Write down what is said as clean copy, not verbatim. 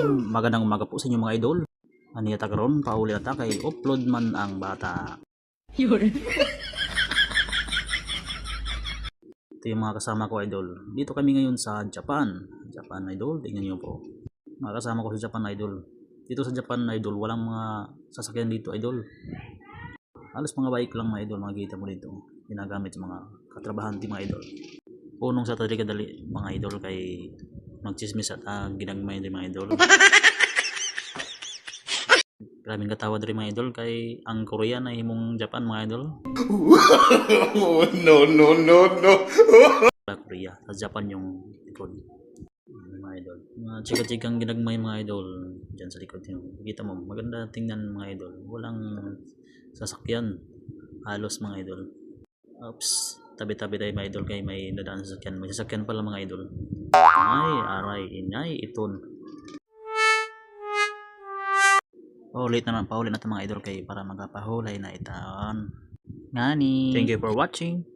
Magandang umaga po sa inyo mga idol. Aniyata karon pauli na ta kay upload man ang bata. Ito yung mga kasama ko idol. Dito kami ngayon sa Japan. Japan idol, tingnan niyo po. Mga kasama ko sa Japan idol. Dito sa Japan idol, walang mga sasakyan dito idol. Halos mga bike lang mga idol, makikita mo dito. Ginagamit sa mga katrabahante mga idol. Punong sa kadali mga idol kay magchismis at ginagmay din mga idol. Maraming katawa rin mga idol kay ang Korea na himong Japan mga idol. No. Korea, sa Japan yung likod. Mga idol. Mga chika-chikang ginagmay mga idol dyan sa likod. Kita mo, maganda tingnan mga idol. Walang sasakyan. Halos mga idol. Oops. Tabi-tabi tayo mga idol kay may dadaan sa sasakyan. May sasakyan pala mga idol. Ay, aray, inay, iton. Paulit na natin mga idol kay para magpapahulay na itaan. Ngani. Thank you for watching.